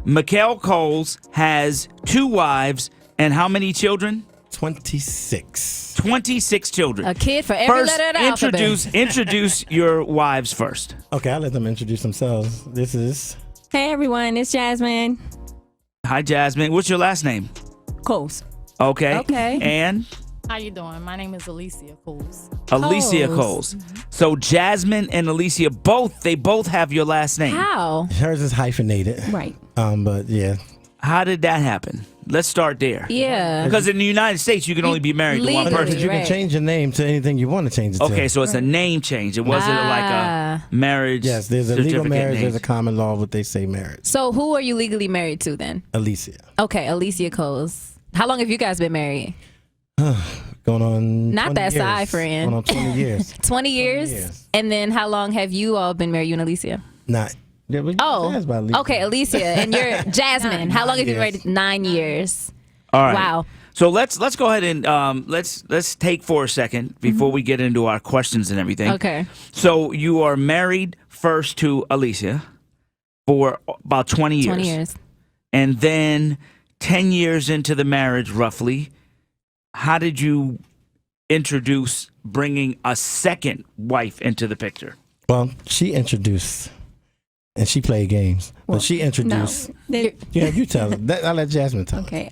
Mykal Coles has 2 wives and how many children? 26. 26 children. A kid for every letter of the alphabet. Introduce your wives first. Okay, I'll let them introduce themselves. This is... Hey everyone, it's Jasmine Hi, Jasmine. What's your last name? Coles. Okay. Okay. And How you doing? My name is Alicia Coles. Alicia Coles. Coles. So Jasmine and Alicia both have your last name. How? Hers is hyphenated. Right. But yeah. How did that happen? Let's start there. Yeah. Because in the United States, you can only be married to one Legally, person. You can right. change your name to anything you want to change it to. Okay, so it's a name change. It wasn't like a marriage. Yes, there's a legal certificate marriage, name. there's a common law, what they say marriage. So who are you legally married to then? Alicia. Okay, Alicia Coles. How long have you guys been married? Going on Not 20 that years. side, friend. Going on 20 years. 20 years? years. And then how long have you all been married, you and Alicia? Not. Yeah, but you Oh, asked about Alicia. okay, Alicia. And you're Jasmine. How long have you been years. married? 9 years. All right. Wow. So let's go ahead and let's take for a second before we get into our questions and everything. Okay. So you are married first to Alicia for about 20 years. 20 years. And then 10 years into the marriage, roughly, how did you introduce bringing a second wife into the picture? Well, she introduced, and she played games, but she introduced. No. Yeah, you tell her. I'll let Jasmine tell her. Okay.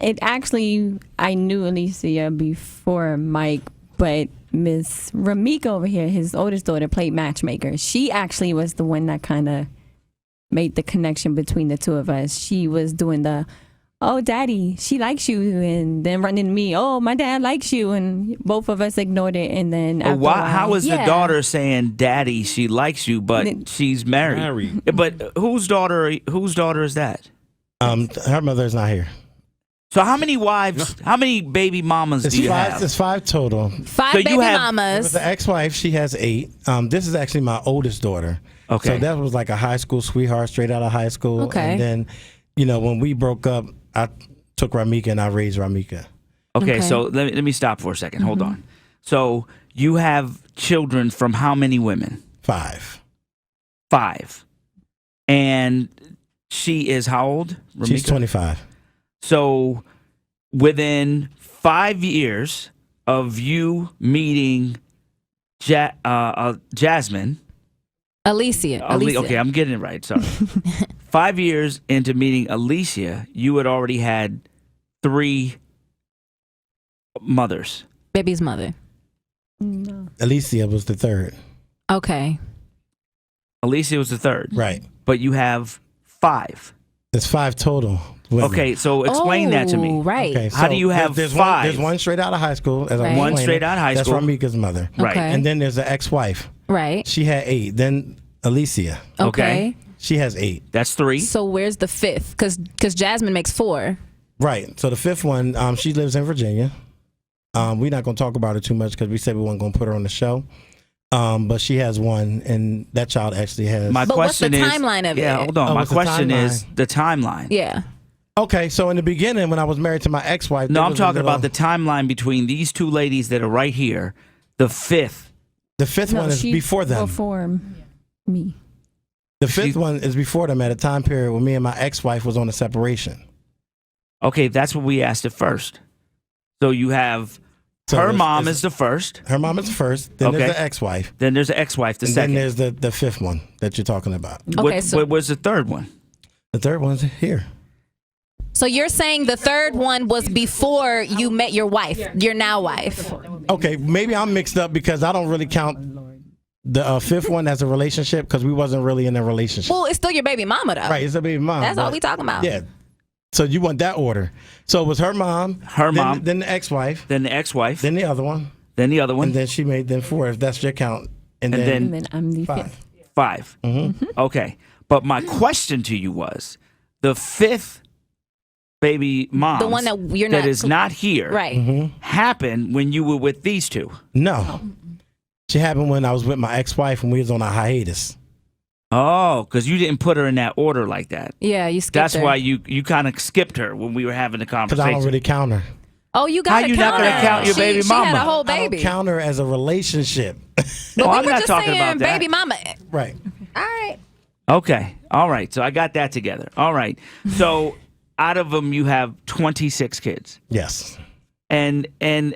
It actually, I knew Alicia before Mike, but Miss Ramika over here, his oldest daughter, played matchmaker. She actually was the one that kind of made the connection between the two of us. She was doing the, oh, daddy, she likes you, and then running to me, oh, my dad likes you, and both of us ignored it, and then after a while, How is the Yeah. daughter saying, "Daddy, she likes you," but she's married? But whose daughter is that? Her mother's not here. So how many wives? How many baby mamas do you have? It's 5 total. 5 So you baby have- With mamas. the ex-wife, she has 8. This is actually my oldest daughter. Okay. So that was like a high school sweetheart, straight out of high school. Okay. And then, when we broke up, I took Ramika and I raised Ramika. Okay, Okay. so let me stop for a 2nd. Hold on. So you have children from how many women? 5. 5. And she is how old? She's Ramika? 25. So within 5 years of you meeting Jasmine, Alicia. okay, I'm getting it right. Sorry. 5 years into meeting Alicia, you had already had 3 mothers. Baby's mother. No. Alicia was the 3rd. Okay. Alicia was the 3rd. Right. But you have 5. There's 5 total. women. Okay, so explain that to me. Oh, right. Okay, How do you have there's 5? There's one straight out of high school. As Right. I'm One explaining. straight out of high school. That's Ramika's mother. Right. Okay. And then there's the ex-wife. Right. She had 8. Then Alicia. Okay. She has 8. That's 3. So where's the 5th? Because Jasmine makes 4. Right. So the 5th one, she lives in Virginia. We're not going to talk about her too much because we said we weren't going to put her on the show. But she has 1, and that child actually has. My But what's the question is, timeline of it? Yeah, hold on. My what's the question is timeline? the timeline. Yeah. Okay, so in the beginning, when I was married to my ex-wife, No, there I'm was a talking little- about the timeline between these 2 ladies that are right here. The 5th. The 5th one is she before them. Before me. The 5th one is before them at a time period when me and my ex-wife was on a separation. Okay, that's what we asked at first. So you have So her it's- mom it's- is the first. Her mom is the first, then Okay. there's the ex-wife, Then there's the ex-wife, the and second. then there's the 5th one that you're talking about. Okay, so- what was the 3rd one? The 3rd one's here. So you're saying the 3rd one was before you met your wife, your now wife. Okay, maybe I'm mixed up because I don't really count the 5th one as a relationship because we wasn't really in a relationship. Well, it's still your baby mama though. Right, it's a baby mom. That's all but- we talking about. Yeah. So you want that order. So it was her mom. Her mom. Then the ex-wife. Then the ex-wife. Then the other one. Then the other one. And then she made them 4, if that's your count. And And then And then I'm the 5. 5th. 5. Okay. But my question to you was, the 5th baby mom, The one that you're that not- is not here, Right. happened when you were with these 2. No. She happened when I was with my ex-wife and we was on a hiatus. Oh, because you didn't put her in that order like that. Yeah, you skipped That's her. why you kind of skipped her when we were having the Because conversation. I don't really count her. Oh, you got How to you not count gonna her. count your baby She had mama? a whole I baby. don't count her as a relationship. But Oh, we I'm were not just talking saying about that. baby mama. Right. All right. Okay. All right. So I got that together. All right. So out of them, you have 26 kids. Yes. And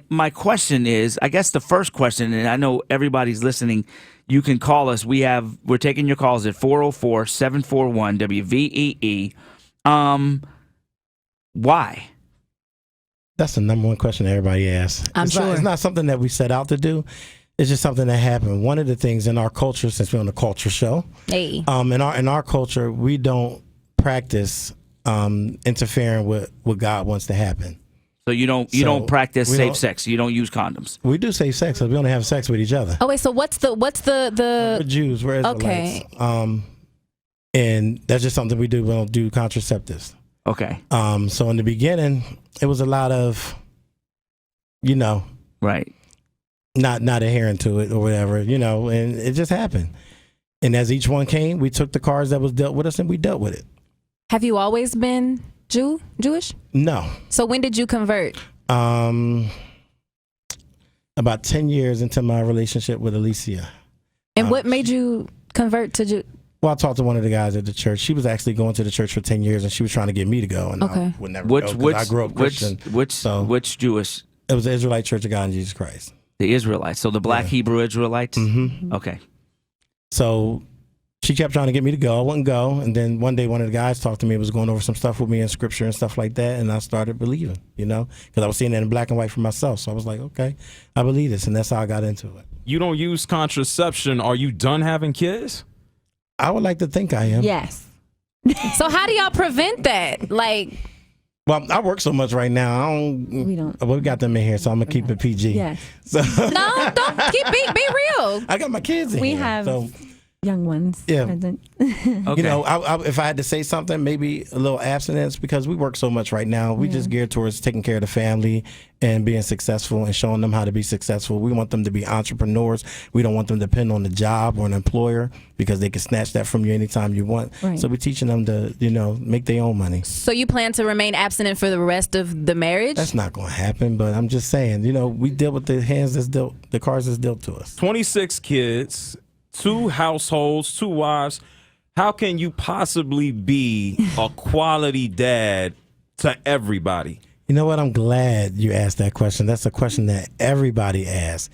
my question is, I guess the first question, and I know everybody's listening, you can call us. We're taking your calls at 404-741-WVEE. Why? That's the number one question everybody asks. I'm sure. It's not something that we set out to do. It's just something that happened. One of the things in our culture, since we're on the culture show, Hey. in our culture, we don't practice interfering with what God wants to happen. So you don't practice we safe don't- sex. You don't use condoms. We do safe sex, but we only have sex with each other. Oh wait, so what's the We're Jews, we're Israelites. Okay. And that's just something we do. We don't do contraceptives. Okay. So in the beginning, it was a lot of, Right. not adhering to it or whatever, and it just happened. And as each one came, we took the cards that was dealt with us and we dealt with it. Have you always been Jewish? No. So when did you convert? About 10 years into my relationship with Alicia. And what made you convert to Jew? Well, I talked to one of the guys at the church. She was actually going to the church for 10 years and she was trying to get me to go. And Okay. I would never go 'cause I grew up Christian. Which Jewish? It was the Israelite Church of God in Jesus Christ. The Israelites. So the black Hebrew Israelites? Mm-hmm. Okay. So she kept trying to get me to go. I wouldn't go. And then one day one of the guys talked to me, was going over some stuff with me in scripture and stuff like that. And I started believing, because I was seeing it in black and white for myself. So I was like, okay, I believe this. And that's how I got into it. You don't use contraception. Are you done having kids? I would like to think I am. Yes. So how do y'all prevent that? Like, Well, I work so much right now. We don't. Well, we got them in here, so I'm going to keep it PG. Yes. So no, don't be real. I got my kids in We here. have So, young ones. Yeah. present. Okay. if I had to say something, maybe a little abstinence, because we work so much right now. We just geared towards taking care of the family and being successful and showing them how to be successful. We want them to be entrepreneurs. We don't want them to depend on the job or an employer, because they can snatch that from you anytime you want. Right. So we're teaching them to, make their own money. So you plan to remain abstinent for the rest of the marriage? That's not going to happen, but I'm just saying, we deal with the the cards that's dealt to us. 26 kids, 2 households, 2 wives. How can you possibly be a quality dad to everybody? You know what? I'm glad you asked that question. That's a question that everybody asks.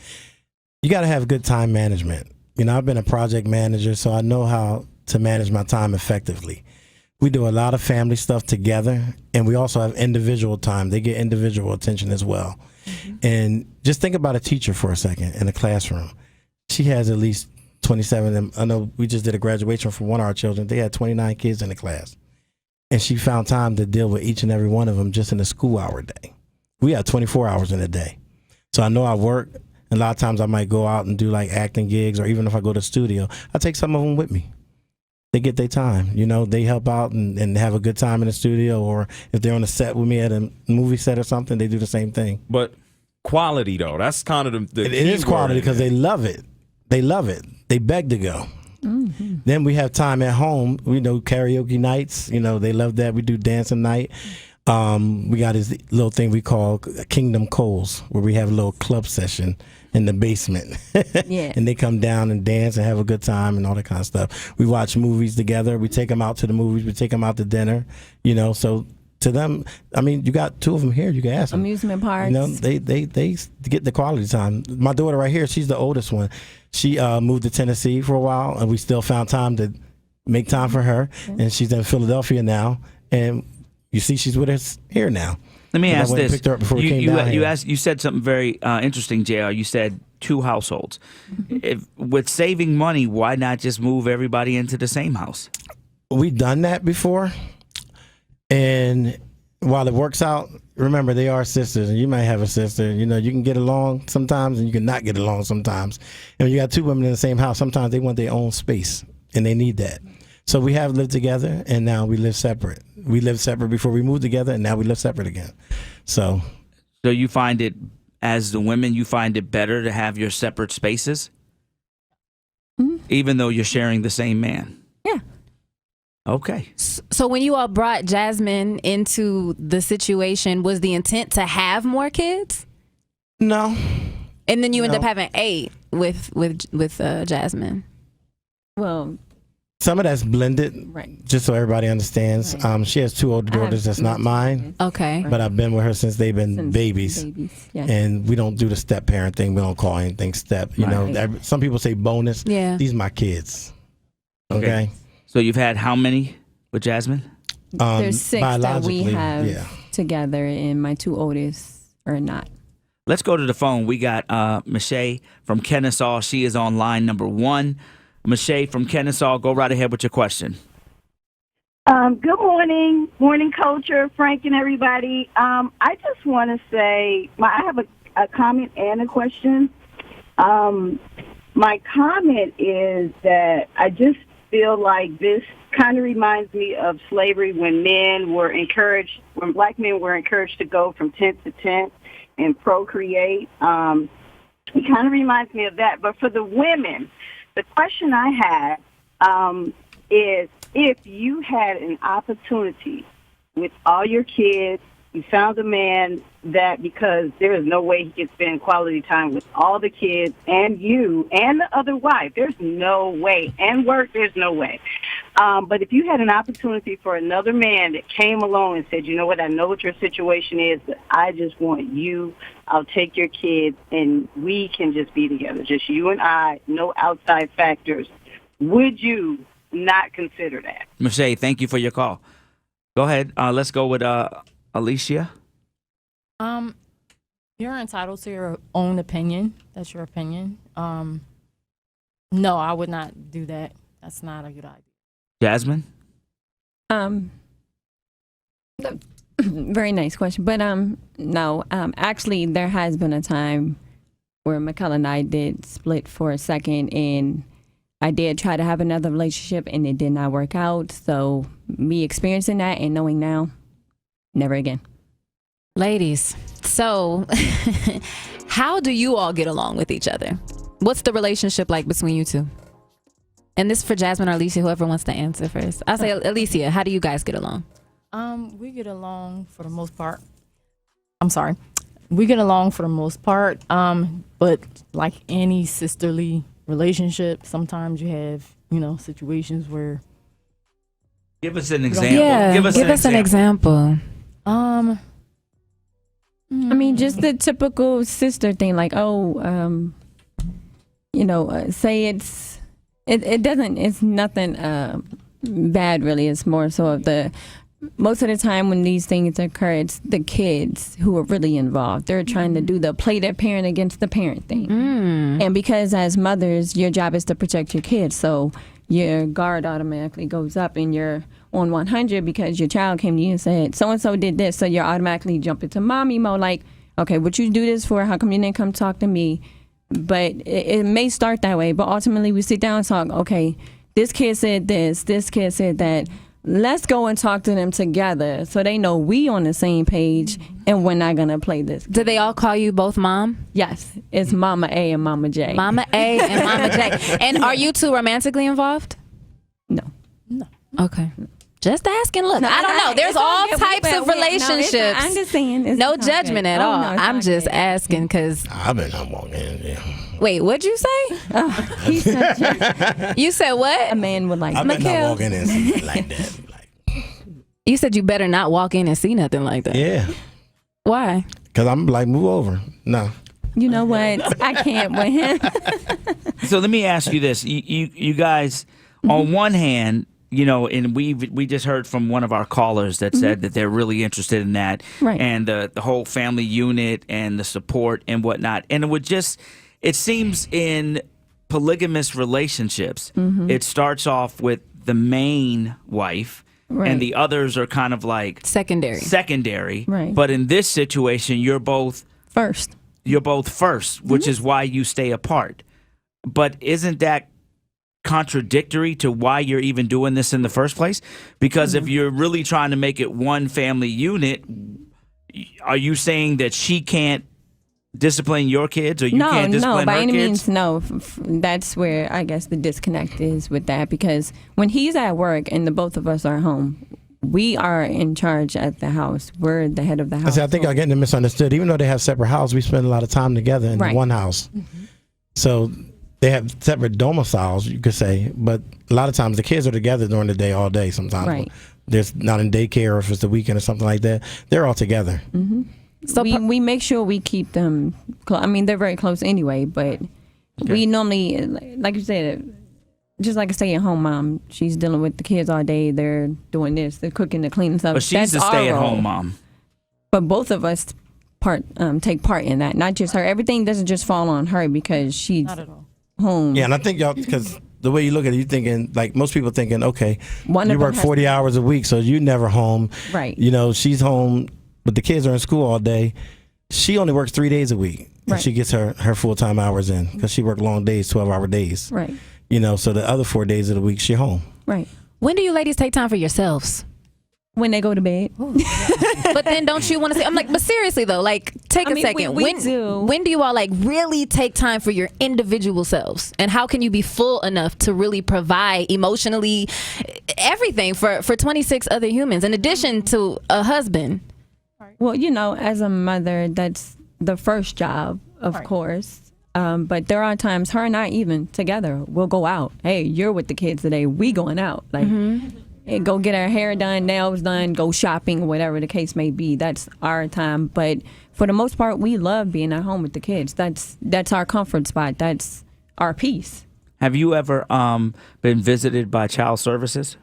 You got to have good time management. I've been a project manager, so I know how to manage my time effectively. We do a lot of family stuff together, and we also have individual time. They get individual attention as well. Mm-hmm. And just think about a teacher for a second in a classroom. She has at least 27. And I know we just did a graduation for one of our children. They had 29 kids in the class. And she found time to deal with each and every one of them just in a school hour day. We have 24 hours in a day. So I know I work. And a lot of times I might go out and do like acting gigs, or even if I go to the studio, I take some of them with me. They get their time. They help out and have a good time in the studio, or if they're on a set with me at a movie set or something, they do the same thing. But quality, though, that's kind of the It is quality because they they love it. They love it. They beg to go. Mm-hmm. Then we have time at home. We do karaoke nights. They love that. We do dancing night. We got this little thing we call Mykal Coles, where we have a little club session in the basement. Yeah. And they come down and dance and have a good time and all that kind of stuff. We watch movies together. We take them out to the movies. We take them out to dinner. So to them, you got 2 of them here. You can ask them. Amusement parks. They get the quality time. My daughter right here, she's the oldest one. She moved to Tennessee for a while, and we still found time to make time for her. Mm-hmm. And she's in Philadelphia now, and you see she's with us here now. Let me I ask went and this. picked her up before we came down here. You said something very interesting, JR. You said 2 households. With saving money, why not just move everybody into the same house? We've done that before, and while it works out, remember they are sisters, and you might have a sister. You can get along sometimes, and you can not get along sometimes. And when you got 2 women in the same house, sometimes they want their own space, and they need that. So we have lived together, and now we live separate. We lived separate before we moved together, and now we live separate again. So you find it, as the women, you find it better to have your separate spaces, even though you're sharing the same man? Yeah. Okay. So when you all brought Jasmine into the situation, was the intent to have more kids? no, And then you end No. up having 8 with Jasmine. Well, Some of that's blended, Right. just so everybody understands. Right. She has 2 older I have daughters that's not mine, Okay. but I've been with her since they've been Since babies. Yeah. And we don't do the step parent thing. We don't call anything step. You know, some people say bonus. Yeah. These are my kids. Okay. So you've had how many with Jasmine? There's 6 that we biologically, have yeah. together, and my 2 oldest are not. Let's go to the phone. We got Mykal from Kennesaw. She is on line number 1. Mykal from Kennesaw, go right ahead with your question. Good morning, culture, Frank, and everybody. I just want to say, I have a comment and a question. My comment is that I just feel like this kind of reminds me of slavery when black men were encouraged to go from tent to tent and procreate. It kind of reminds me of that. But for the women, the question I had is, if you had an opportunity with all your kids, you found a man that, because there is no way he could spend quality time with all the kids and you and the other wife. There's no way. And work, there's no way. But if you had an opportunity for another man that came along and said, you know what, I know what your situation is, but I just want you, I'll take your kids, and we can just be together, just you and I, no outside factors, would you not consider that? Mykal, thank you for your call. Go ahead. Let's go with Alicia. You're entitled to your own opinion. That's your opinion. No, I would not do that. That's not a good idea. Jasmine? Very nice question. But no, actually, there has been a time where Mykal and I did split for a second, and I did try to have another relationship, and it did not work out. So me experiencing that and knowing now, never again. Ladies, so how do you all get along with each other? What's the relationship like between you two? And this is for Jasmine or Alicia, whoever wants to answer first. I'll say, Alicia, how do you guys get along? We get along for the most part. I'm sorry. We get along for the most part. But like any sisterly relationship, sometimes you have, situations where. Give us an example. Yeah, give us an example. I mean, just the typical sister thing, like, say it's nothing bad really. It's more so of most of the time when these things occur, it's the kids who are really involved. They're trying to do play their parent against the parent thing. And because as mothers, your job is to protect your kids. So your guard automatically goes up and you're on 100 because your child came to you and said, so-and-so did this. So you're automatically jumping to mommy mode, like, okay, what you do this for? How come you didn't come talk to me? But it may start that way. But ultimately we sit down and talk, okay, this kid said this kid said that. Let's go and talk to them together so they know we on the same page and we're not going to play this. Do they all call you both mom? Yes, it's Mama A and Mama J. Mama A and Mama J. And are you two romantically involved? No. Okay. Just asking. Look, I don't know. There's all types of relationships. I'm just saying. No judgment at all. No, I'm just asking because. I've been walking in. Yeah. Wait, what'd you say? He's such You said what? a man would like. I've been Mykal. not walking in something like that. You said you better not walk in and see nothing like that. Yeah. Why? Because I'm like, move over. No. You know what? I can't with him. So let me ask you this. You guys, on one hand, and we just heard from one of our callers that said that they're really interested in that. Right. And the whole family unit and the support and whatnot. And it seems in polygamous relationships, it starts off with the main wife. Right. And the others are kind of like secondary. Right. But in this situation, you're both First, which is why you stay apart. But isn't that contradictory to why you're even doing this in the first place? Because if you're really trying to make it one family unit, are you saying that she can't discipline your kids or you can't discipline by her any kids? means, no. That's where I guess the disconnect is with that, because when he's at work and the both of us are home, we are in charge at the house. We're the head of the house. I think I'm getting misunderstood. Even though they have separate houses, we spend a lot of time together in Right. one house. So they have separate domiciles, you could say, but a lot of times the kids are together during the day, all day. Sometimes Right. there's not in daycare, or if it's the weekend or something like that, they're all together. So we make sure we keep them. I mean, they're very close anyway, but we normally, like you said, just like a stay-at-home mom, she's dealing with the kids all day. They're doing this, they're cooking, they're cleaning stuff. But she's That's the our stay-at-home role. mom. But both of us take part in that, not just her. Everything doesn't just fall on her because she's Not at all. home. Yeah, and I think y'all, because the way you look at it, you thinking, like most people thinking, okay, One you of them work has 40 hours a week, so you never home. Right. You know, she's home, but the kids are in school all day. She only works 3 days a week. And Right. she gets her full-time hours in because she works long days, 12-hour days. Right. You know, so the other 4 days of the week, she's home. Right. when do you ladies take time for yourselves? When they go to bed. But then don't you want to say, I'm like, but seriously though, like take I a mean, second. we do. When do you all like really take time for your individual selves? And how can you be full enough to really provide emotionally everything for 26 other humans in addition to a husband? Well, you know, as a mother, that's the first job, of Right. course. But there are times her and I even together, we'll go out. Hey, you're with the kids today. We going out. Like, hey, go get our hair done, nails done, go shopping, whatever the case may be. That's our time. But for the most part, we love being at home with the kids. That's our comfort spot. That's our peace. Have you ever been visited by child services?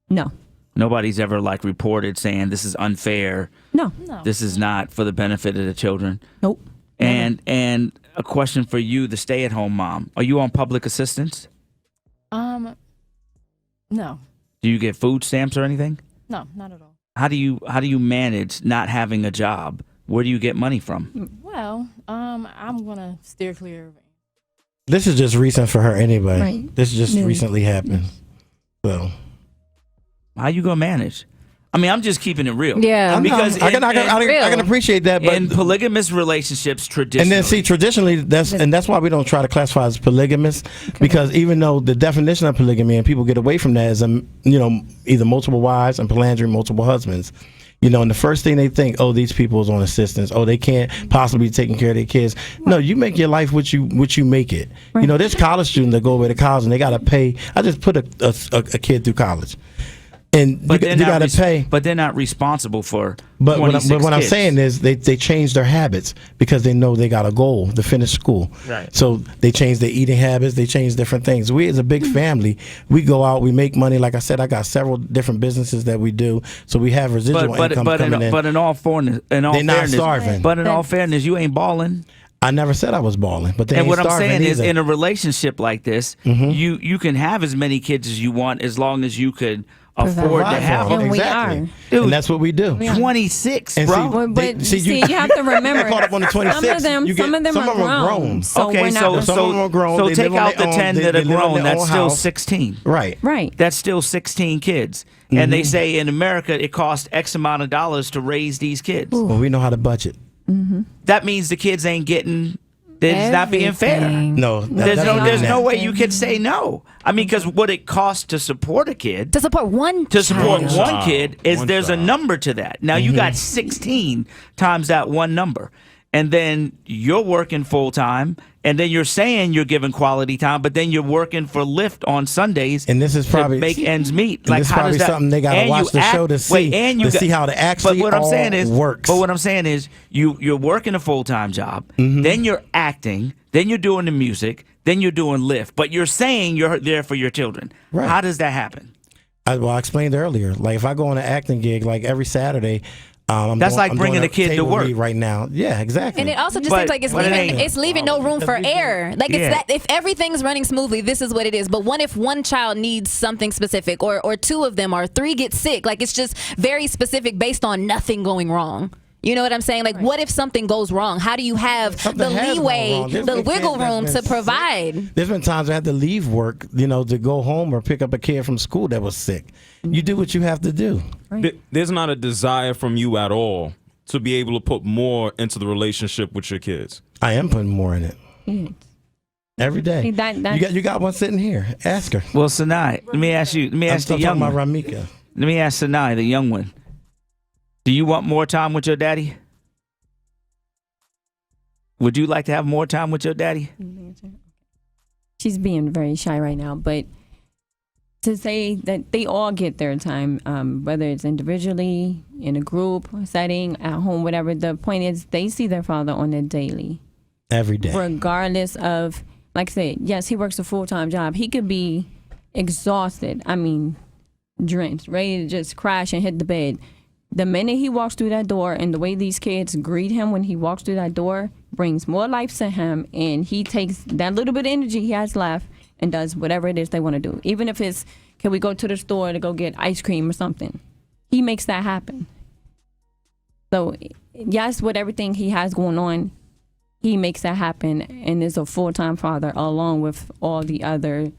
No. Nobody's ever like reported saying this is unfair. No. This is not for the benefit of the children. Nope. And a question for you, the stay-at-home mom. Are you on public assistance? No, Do you get food stamps or anything? no, not at all. How do you manage not having a job? Where do you get money from? Well, I'm gonna steer clear of it. This is just recent for her anyway. Right. This just Yeah. recently happened. So How you gonna manage? I mean, I'm just keeping it real. Yeah. Because I can appreciate that, but in polygamous relationships, traditionally, and then see, traditionally, that's why we don't try to classify as polygamous, because even though the definition of polygamy and people get away from that is, either multiple wives and polyandry, multiple husbands. You know, and the first thing they think, oh, these people is on assistance. Oh, they can't possibly be taking care of their kids. No, you make your life what you make it. Right. You know, there's college students that go away to college and they got to pay. I just put a kid through college. And you got to pay. But they're not responsible for. But what 26 I'm kids. saying is they change their habits because they know they got a goal to finish school. Right. So they change their eating habits. They change different things. We as a big family, we go out, we make money. Like I said, I got several different businesses that we do. So we have residual income coming in. But in all fairness, They're not starving. But in all fairness, you ain't balling. I never said I was balling, but they And ain't what I'm starving saying is, either. in a relationship like this, you can have as many kids as you want as long as you could afford to Provide have for 'em. them. And we Exactly. are. Dude. And that's what we do. 26, And bro. see, But They- see, see, you- you have to remember. They're caught up on the 26. Some of them, You get- some of them some are of 'em are grown. grown. So Okay, we're not. so some of them are grown. so They take live on out the their own- 10 they that are live on grown. their That's own still house. 16. Right. Right. That's still 16 kids. And they say in America it costs X amount of dollars to raise these kids. Well, we know how to budget. That means the kids ain't getting. It's not being fair. Everything. No, There's no way you could say no. I mean, because what it costs to support a kid, To support one to support child. one kid, is One there's a child. number to that. Now you got 16 times that one number, and then you're working full time, and then you're saying you're giving quality time, but then you're working for Lyft on Sundays, And this is probably- to make ends meet. And Like this is how probably does that? something they gotta and watch you the show to see- and to see how it actually But what I'm all saying is works. But what I'm saying is you're working a full time job, Mm-hmm. then you're acting, then you're doing the music, then you're doing Lyft, but you're saying you're there for your children. Right. How does that happen? I explained earlier. Like if I go on an acting gig, like every Saturday, That's like I'm bringing doing a kid to table work. read right now. Yeah, exactly. And it also just But- seems like it's but it leaving, ain't. it's leaving no room for error. Like it's Yeah. that if everything's running smoothly, this is what it is. But what if one child needs something specific, or two of them, or three get sick? Like it's just very specific based on nothing going wrong. You know what I'm saying? Like, what if something goes wrong? How do you have Something the has gone leeway, wrong. There's the been wiggle kids that's room been to sick. provide? There's been times I had to leave work, to go home or pick up a kid from school that was sick. You do what you have to do. There's not a desire from you at all to be able to put more into the relationship with your kids. I am putting more in it Yeah. every day. See, that- You got one sitting here. Ask her. Well, Sinai, let me ask I'm the still young talking one. about Ramika. Let me ask Sinai, the young one. Do you want more time with your daddy? Would you like to have more time with your daddy? she's being very shy right now, but to say that they all get their time, whether it's individually, in a group setting, at home, whatever. The point is, they see their father on a daily, Every day. regardless of, like I said, yes, he works a full-time job. He could be exhausted. I mean, drenched, ready to just crash and hit the bed. The minute he walks through that door, and the way these kids greet him when he walks through that door brings more life to him, and he takes that little bit of energy he has left and does whatever it is they want to do. Even if it's, can we go to the store to go get ice cream or something? He makes that happen. So, yes, with everything he has going on, he makes that happen and is a full-time father along with all the other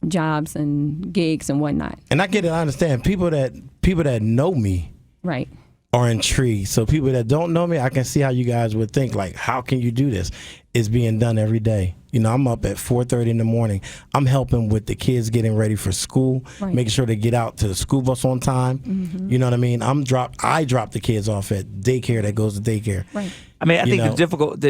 jobs and gigs and whatnot. And I get it. I understand. People that know me Right. are intrigued. So people that don't know me, I can see how you guys would think, like, how can you do this? It's being done every day. You know, I'm up at 4:30 in the morning. I'm helping with the kids getting ready for school, Right. making sure they get out to the school bus on time. Mm-hmm. You know what I mean? I drop the kids off at daycare that goes to daycare. Right. I mean, I think know. the difficult,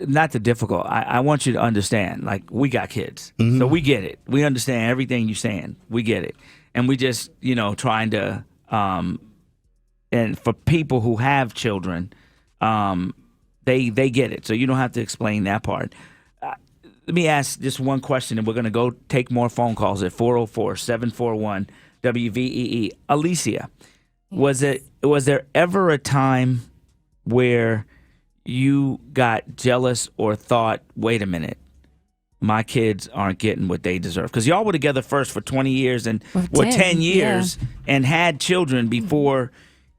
not the difficult. I want you to understand. Like, we got kids, Mm-hmm. so we get it. We understand everything you're saying. We get it, and we just, trying to. And for people who have children, they get it. So you don't have to explain that part. Let me ask just one question, and we're going to go take more phone calls at 404-741-WVEE. Alicia, was there ever a time where you got jealous or thought, wait a minute, my kids aren't getting what they deserve? Because y'all were together first for 20 years and Well, 10 10, years and had children before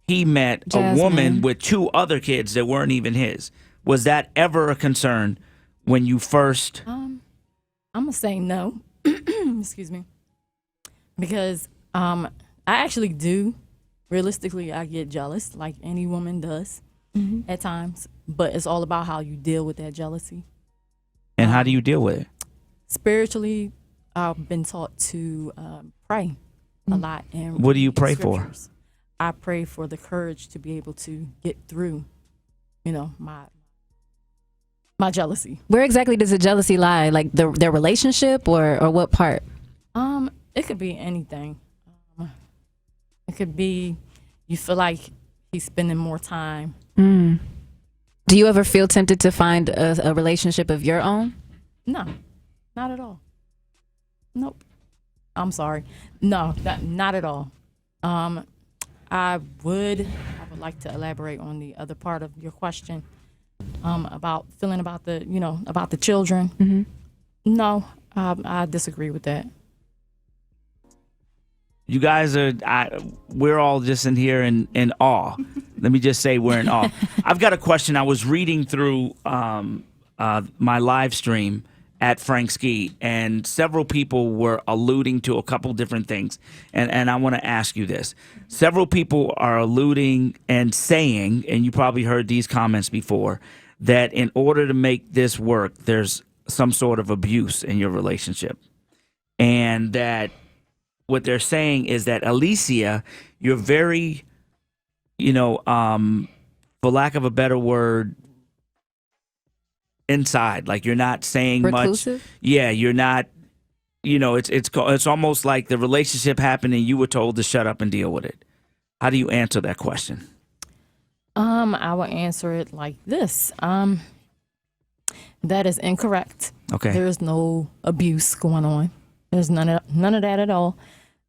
he met Jasmine. a woman with 2 other kids that weren't even his. Was that ever a concern when you first? I'm gonna say no. Excuse me, because I actually do. Realistically, I get jealous, like any woman does at times. But it's all about how you deal with that jealousy. And how do you deal with it? Spiritually, I've been taught to pray a lot. And What do you read pray for? scriptures. I pray for the courage to be able to get through, my jealousy. Where exactly does the jealousy lie? Like their relationship or what part? It could be anything. It could be you feel like he's spending more time. Do you ever feel tempted to find a relationship of your own? No, not at all. Nope. I'm sorry. No, not at all. I would like to elaborate on the other part of your question about feeling about the children. Mm-hmm. No, I disagree with that. You guys we're all just in here in awe. Let me just say we're in awe. I've got a question. I was reading through my live stream at Frank Ski, and several people were alluding to a couple different things. And I want to ask you this. Several people are alluding and saying, and you probably heard these comments before, that in order to make this work, there's some sort of abuse in your relationship. And that what they're saying is that, Alicia, you're very, for lack of a better word, inside. Like, you're not saying Reclusive? much. Yeah, you're not. It's almost like the relationship happened and you were told to shut up and deal with it. How do you answer that question? I will answer it like this. That is incorrect. Okay. There is no abuse going on. There's none of that at all.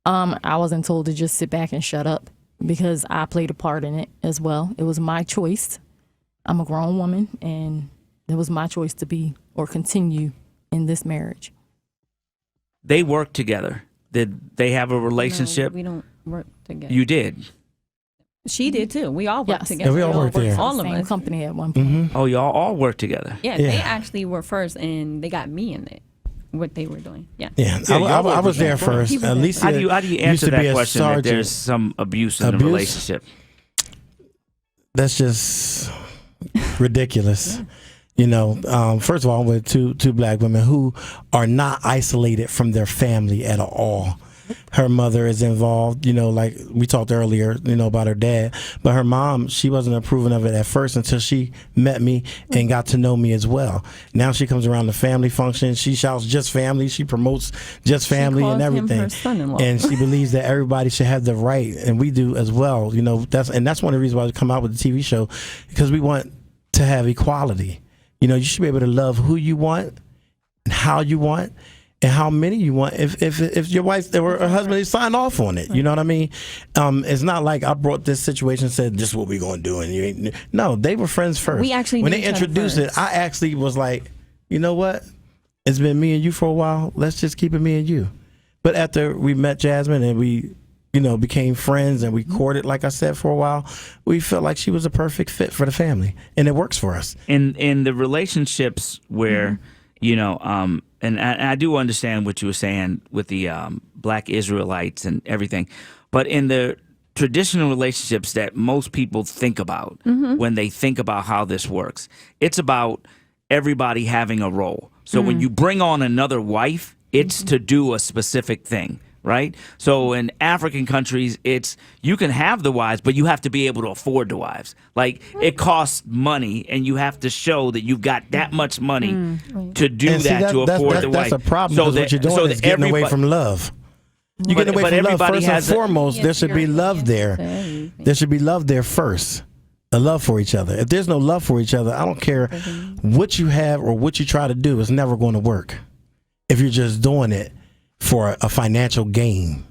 I wasn't told to just sit back and shut up because I played a part in it as well. It was my choice. I'm a grown woman, and it was my choice to be or continue in this marriage. They work together. Did they have a relationship? No, we don't work together. You did. She did too. We all worked Yes. together. Yeah, we all worked worked there. for All the of same us. company at one point. Mm-hmm. Oh, y'all all work together. Yeah, Yeah. they actually were first, and they got me in it. What they were doing. Yeah. Yeah, Yeah, I y'all was there worked together. first. He was there. Alicia How do you used answer to be that a question that sergeant. there's some abuse in the Abuse? relationship? That's just ridiculous. First of all, I'm with two black women who are not isolated from their family at all. her mother is involved. Like we talked earlier, about her dad. But her mom, she wasn't approving of it at first until she met me and got to know me as well. Now she comes around the family function. She shouts just family. She promotes just family and everything. Her son-in-law. And she believes that everybody should have the right, and we do as well. That's one of the reasons why we come out with the TV show, because we want to have equality. You should be able to love who you want and how you want and how many you want. If your wife or her husband, they sign off on it. You know what I mean? It's not like I brought this situation and said, this is what we're going to do. And you ain't. No, they were friends first. We actually when knew they each other introduced it, first. I actually was like, you know what? It's been me and you for a while. Let's just keep it me and you. But after we met Jasmine and we became friends and we courted, like I said, for a while, we felt like she was a perfect fit for the family, and it works for us. In the relationships where, and I do understand what you were saying with the Black Israelites and everything, but in the traditional relationships that most people think about when they think about how this works, it's about everybody having a role. So when you bring on another wife, it's to do a specific thing. Right? So in African countries, it's you can have the wives, but you have to be able to afford the wives. Like it costs money, and you have to show that you've got that much money to do And see, to afford the wife. That's a problem, because what you're doing is getting away from love. You're getting away from love. First and foremost, there should be love there. There should be love there first. A love for each other. If there's no love for each other, I don't care what you have or what you try to do, it's never going to work. If you're just doing it for a financial gain,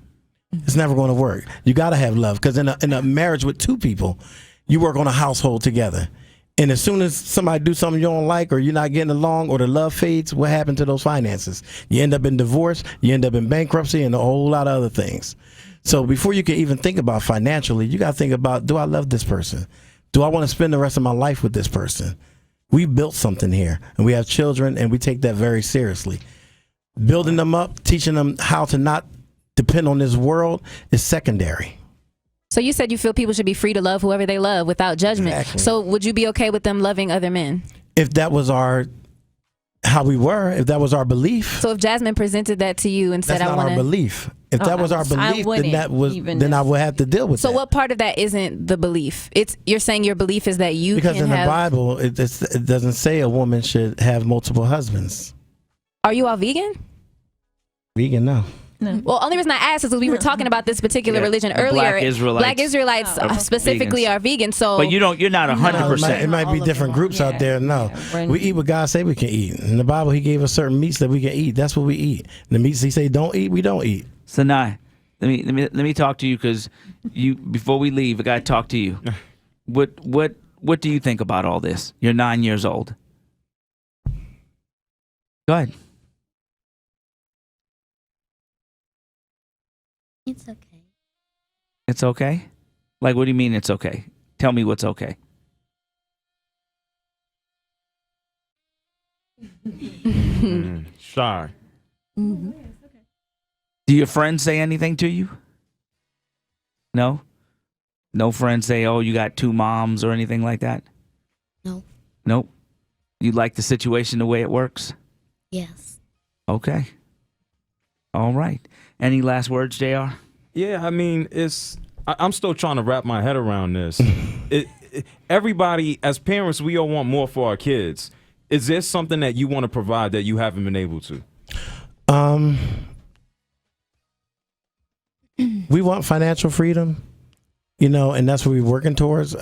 it's never going to work. You got to have love, because in a marriage with two people, you work on a household together. And as soon as somebody do something you don't like, or you're not getting along, or the love fades, what happened to those finances? You end up in divorce, you end up in bankruptcy, and a whole lot of other things. So before you can even think about financially, you got to think about, do I love this person? Do I want to spend the rest of my life with this person? We built something here, and we have children, and we take that very seriously. Building them up, teaching them how to not depend on this world is secondary. So you said you feel people should be free to love whoever they love without judgment. Exactly. So would you be okay with them loving other men? If that was how we were, if that was our belief. So if Jasmine presented that to you and said, That's I not want our to... belief. If that was our I belief, wouldn't then I would have to deal with So that. what part of that isn't the belief? You're saying your belief is that you Because can in have... the Bible, it doesn't say a woman should have multiple husbands. Are you all vegan? Vegan, no. Well, only reason I asked is because we were talking about this particular religion the earlier. Black Israelites specifically vegans. are vegan. So, But you're not 100%. It might be different groups out there. No, we eat what God say we can eat. In the Bible, He gave us certain meats that we can eat. That's what we eat. The meats He say don't eat, we don't eat. Sanai, let me talk to you, because before we leave, I got to talk to you. What do you think about all this? You're 9 years old. Go ahead. It's okay. It's okay? Like, what do you mean it's okay? Tell me what's okay. Shy. Do your friends say anything to you? No? No friends say, oh, you got two moms or anything like that? No. Nope. You like the situation the way it works? Yes. Okay. All right. Any last words, JR? Yeah, I mean, I'm still trying to wrap my head around this. Everybody, as parents, we all want more for our kids. Is there something that you want to provide that you haven't been able to? We want financial freedom, and that's what we're working towards.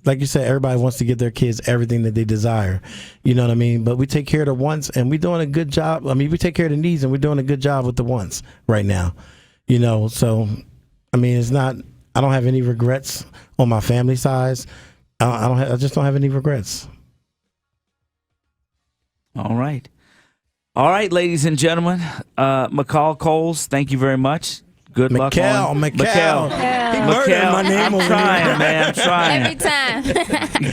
Like you said, everybody wants to give their kids everything that they desire. You know what I mean? But we take care of the wants, and we're doing a good job. I mean, we take care of the needs, and we're doing a good job with the wants right now. So, I mean, it's not, I don't have any regrets on my family size. I just don't have any regrets. All right. All right, ladies and gentlemen. Mykal Coles, thank you very much. Good luck on Mykal. He murdered my name I'm over trying, here. man. I'm trying. every time.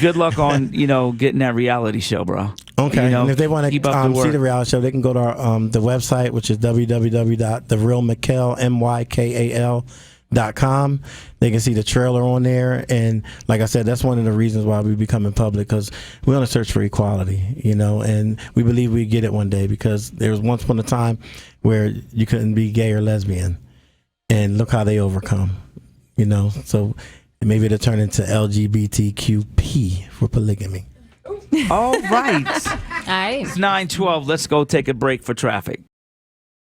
Good luck on, getting that reality show, bro. Okay, and if they want keep up to the see work. the reality show, they can go to our, the website, which is www.therealmykal.com. They can see the trailer on there, and like I said, that's one of the reasons why we becoming public, because we're on a search for equality, and we believe we get it one day, because there was once upon a time where you couldn't be gay or lesbian, and look how they overcome. You know, so maybe it'll turn into LGBTQP for polygamy. All right. All right. It's 9:12. Let's go take a break for traffic.